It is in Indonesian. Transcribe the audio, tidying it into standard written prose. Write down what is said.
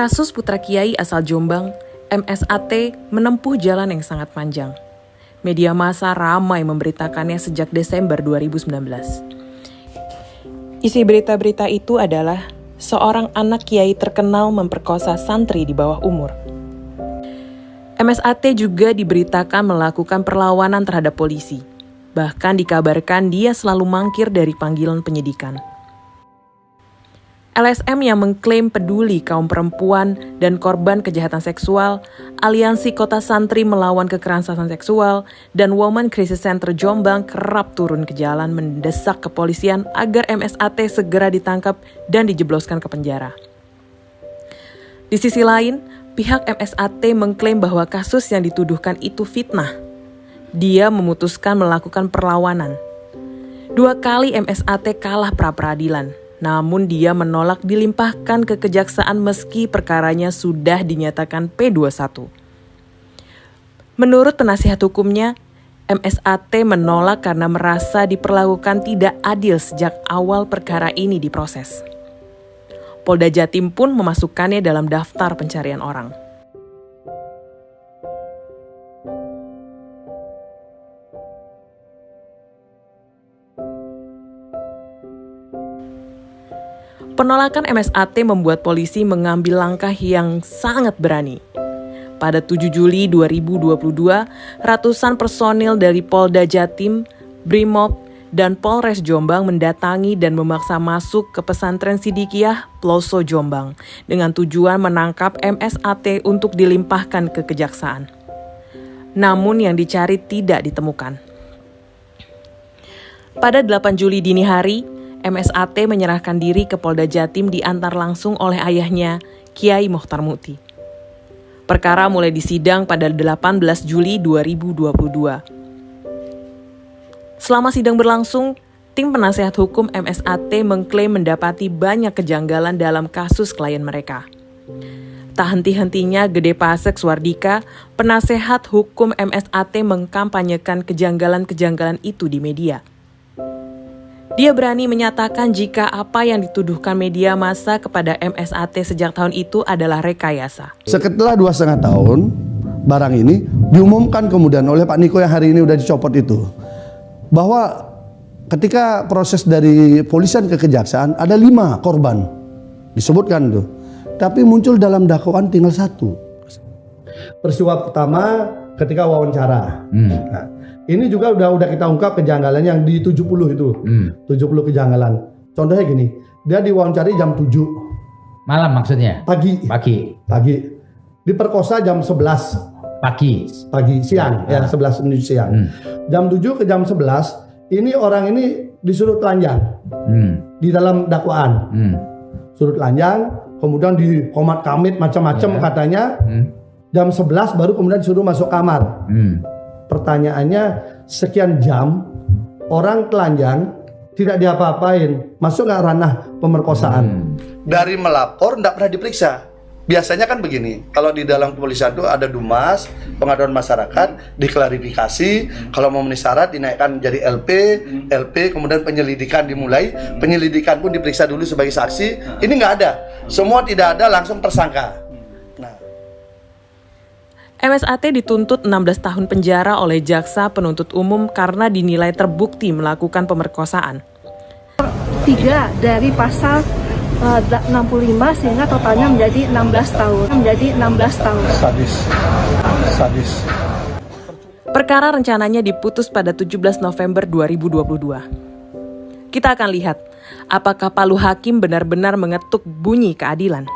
Kasus putra kiai asal Jombang, MSAT, menempuh jalan yang sangat panjang. Media massa ramai memberitakannya sejak Desember 2019. Isi berita-berita itu adalah seorang anak kiai terkenal memperkosa santri di bawah umur. MSAT juga diberitakan melakukan perlawanan terhadap polisi. Bahkan dikabarkan dia selalu mangkir dari panggilan penyidikan. LSM yang mengklaim peduli kaum perempuan dan korban kejahatan seksual, Aliansi Kota Santri Melawan Kekerasan Seksual, dan Women Crisis Center Jombang kerap turun ke jalan mendesak kepolisian agar MSAT segera ditangkap dan dijebloskan ke penjara. Di sisi lain, pihak MSAT mengklaim bahwa kasus yang dituduhkan itu fitnah. Dia memutuskan melakukan perlawanan. 2 kali MSAT kalah pra-peradilan. Namun dia menolak dilimpahkan ke kejaksaan meski perkaranya sudah dinyatakan P21. Menurut penasihat hukumnya, MSAT menolak karena merasa diperlakukan tidak adil sejak awal perkara ini diproses. Polda Jatim pun memasukkannya dalam daftar pencarian orang. Penolakan MSAT membuat polisi mengambil langkah yang sangat berani. Pada 7 Juli 2022, ratusan personil dari Polda Jatim, Brimob, dan Polres Jombang mendatangi dan memaksa masuk ke pesantren Sidikiyah Ploso Jombang dengan tujuan menangkap MSAT untuk dilimpahkan ke kejaksaan. Namun yang dicari tidak ditemukan. Pada 8 Juli dini hari, MSAT menyerahkan diri ke Polda Jatim diantar langsung oleh ayahnya, Kiai Mohtar Mukti. Perkara mulai disidang pada 18 Juli 2022. Selama sidang berlangsung, tim penasehat hukum MSAT mengklaim mendapati banyak kejanggalan dalam kasus klien mereka. Tak henti-hentinya Gede Pasek Suardika, penasehat hukum MSAT mengkampanyekan kejanggalan-kejanggalan itu di media. Dia berani menyatakan jika apa yang dituduhkan media massa kepada MSAT sejak tahun itu adalah rekayasa. Setelah 2,5 tahun, barang ini diumumkan kemudian oleh Pak Niko yang hari ini udah dicopot itu. Bahwa ketika proses dari polisian ke kejaksaan ada 5 korban. Disebutkan tuh. Tapi muncul dalam dakwaan tinggal 1. Peristiwa pertama ketika wawancara. Nah, ini juga udah kita ungkap kejanggalan yang di 70 itu. 70 kejanggalan. Contohnya gini, dia diwawancari jam 7. Malam maksudnya? Pagi. Diperkosa jam 11. Siang, ya 11 menuju siang. Jam 7 ke jam 11, ini orang ini disuruh telanjang. Di dalam dakwaan. Suruh telanjang, kemudian di komat kamit macam-macam katanya. Jam 11 baru kemudian disuruh masuk kamar. Pertanyaannya, sekian jam orang telanjang tidak diapa-apain, masuk nggak ranah pemerkosaan? Dari melapor nggak pernah diperiksa. Biasanya kan begini, kalau di dalam kepolisian itu ada Dumas, pengaduan masyarakat, diklarifikasi, kalau memenuhi syarat dinaikkan jadi LP, kemudian penyelidikan dimulai, penyelidikan pun diperiksa dulu sebagai saksi. Ini nggak ada, semua tidak ada, langsung tersangka. MSAT dituntut 16 tahun penjara oleh jaksa penuntut umum karena dinilai terbukti melakukan pemerkosaan. 3 dari pasal 65 sehingga totalnya menjadi 16 tahun. Sadis. Perkara rencananya diputus pada 17 November 2022. Kita akan lihat apakah palu hakim benar-benar mengetuk bunyi keadilan.